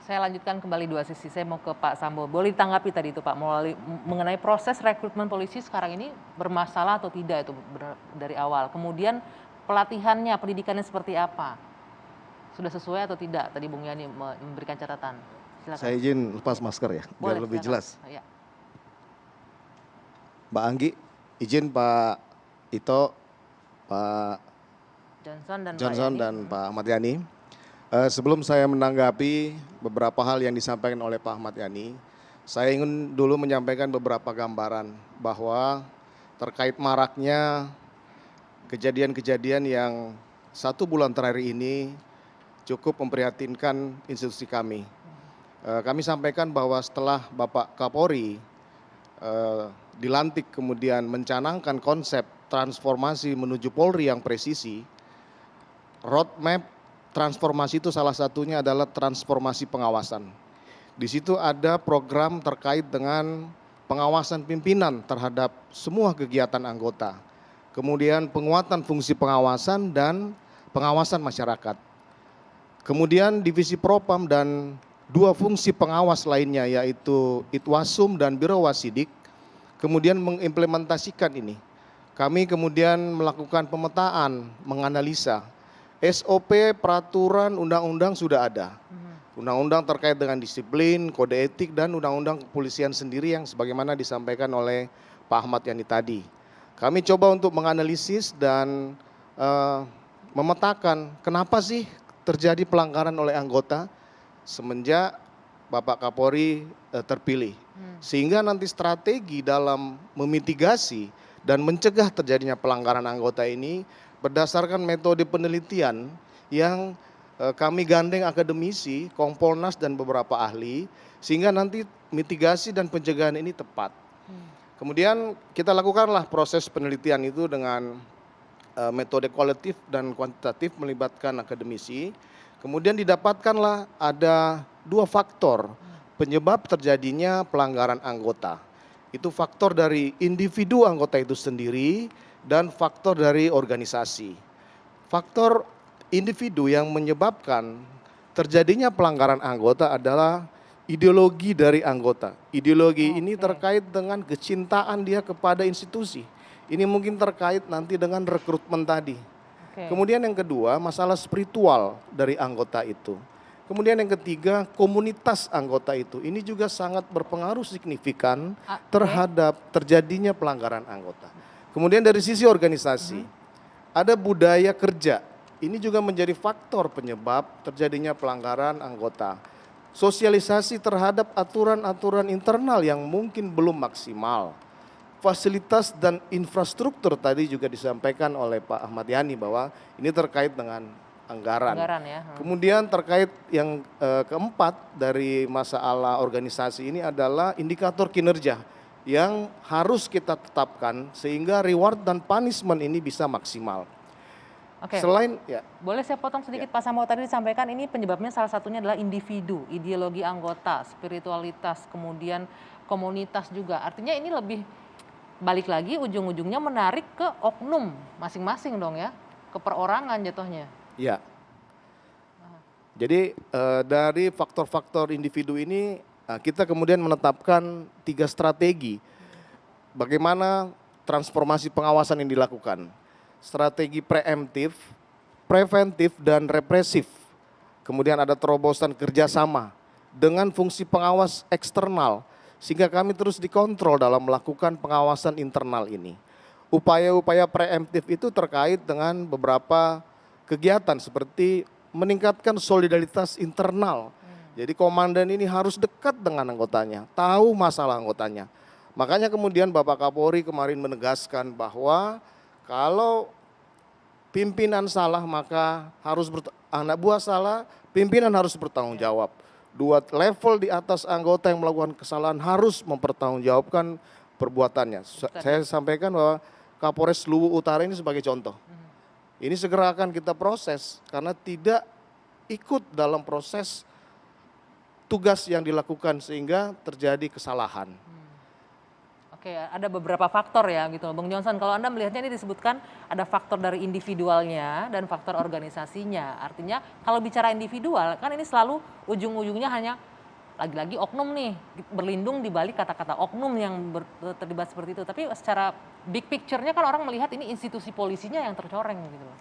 Saya lanjutkan kembali dua sisi, saya mau ke Pak Sambo. Boleh ditanggapi tadi itu Pak, mengenai proses rekrutmen polisi sekarang ini bermasalah atau tidak itu dari awal. Kemudian pelatihannya, pendidikannya seperti apa? Sudah sesuai atau tidak? Tadi Bung Yani memberikan catatan. Silakan. Saya izin lepas masker ya, biar Boleh, lebih silakan. jelas. Ya. Mbak Anggi, izin Pak Ito, Pak Johnson dan Pak Ahmad Yani. Sebelum saya menanggapi beberapa hal yang disampaikan oleh Pak Ahmad Yani, saya ingin dulu menyampaikan beberapa gambaran bahwa terkait maraknya kejadian-kejadian yang 1 bulan terakhir ini cukup memprihatinkan institusi kami. Kami sampaikan bahwa setelah Bapak Kapolri dilantik kemudian mencanangkan konsep transformasi menuju Polri yang presisi, roadmap transformasi itu salah satunya adalah transformasi pengawasan. Di situ ada program terkait dengan pengawasan pimpinan terhadap semua kegiatan anggota. Kemudian penguatan fungsi pengawasan dan pengawasan masyarakat. Kemudian divisi Propam dan 2 fungsi pengawas lainnya yaitu Itwasum dan Biro Wasidik kemudian mengimplementasikan ini. Kami kemudian melakukan pemetaan, menganalisa. SOP, peraturan, undang-undang sudah ada. Undang-undang terkait dengan disiplin, kode etik, dan undang-undang kepolisian sendiri yang sebagaimana disampaikan oleh Pak Ahmad Yani tadi. Kami coba untuk menganalisis dan memetakan kenapa sih terjadi pelanggaran oleh anggota semenjak Bapak Kapolri terpilih. Sehingga nanti strategi dalam memitigasi dan mencegah terjadinya pelanggaran anggota ini berdasarkan metode penelitian yang kami gandeng akademisi, Kompolnas dan beberapa ahli, sehingga nanti mitigasi dan pencegahan ini tepat. Kemudian kita lakukanlah proses penelitian itu dengan metode kualitatif dan kuantitatif melibatkan akademisi. Kemudian didapatkanlah ada 2 faktor penyebab terjadinya pelanggaran anggota. Itu faktor dari individu anggota itu sendiri dan faktor dari organisasi. Faktor individu yang menyebabkan terjadinya pelanggaran anggota adalah ideologi dari anggota. Ideologi ini terkait dengan kecintaan dia kepada institusi. Ini mungkin terkait nanti dengan rekrutmen tadi. Kemudian yang kedua, masalah spiritual dari anggota itu. Kemudian yang ketiga, komunitas anggota itu. Ini juga sangat berpengaruh signifikan terhadap terjadinya pelanggaran anggota. Kemudian dari sisi organisasi, ada budaya kerja. Ini juga menjadi faktor penyebab terjadinya pelanggaran anggota. Sosialisasi terhadap aturan-aturan internal yang mungkin belum maksimal. Fasilitas dan infrastruktur tadi juga disampaikan oleh Pak Ahmad Yani bahwa ini terkait dengan anggaran. Kemudian terkait yang keempat dari masalah organisasi ini adalah indikator kinerja yang harus kita tetapkan sehingga reward dan punishment ini bisa maksimal. Selain boleh saya potong sedikit Pak Sambo, tadi disampaikan ini penyebabnya salah satunya adalah individu, ideologi anggota, spiritualitas, kemudian komunitas juga. Artinya ini lebih balik lagi ujung-ujungnya menarik ke oknum masing-masing dong ya, ke perorangan jatuhnya. Ya. Jadi dari faktor-faktor individu ini kita kemudian menetapkan 3 strategi bagaimana transformasi pengawasan yang dilakukan. Strategi preemptif, preventif, dan represif. Kemudian ada terobosan kerjasama dengan fungsi pengawas eksternal sehingga kami terus dikontrol dalam melakukan pengawasan internal ini. Upaya-upaya preemptif itu terkait dengan beberapa kegiatan seperti meningkatkan solidaritas internal. Jadi komandan ini harus dekat dengan anggotanya, tahu masalah anggotanya. Makanya kemudian Bapak Kapolri kemarin menegaskan bahwa kalau pimpinan salah maka harus anak buah salah, pimpinan harus bertanggung jawab. 2 level di atas anggota yang melakukan kesalahan harus mempertanggungjawabkan perbuatannya. Saya sampaikan bahwa Kapolres Luwu Utara ini sebagai contoh. Ini segera akan kita proses karena tidak ikut dalam proses tugas yang dilakukan sehingga terjadi kesalahan. Oke, ada beberapa faktor ya gitu. Bang Johnson, kalau Anda melihatnya ini disebutkan ada faktor dari individualnya dan faktor organisasinya. Artinya kalau bicara individual kan ini selalu ujung-ujungnya hanya lagi-lagi oknum nih berlindung di balik kata-kata oknum yang terlibat seperti itu. Tapi secara big picture-nya kan orang melihat ini institusi polisinya yang tercoreng gitu loh.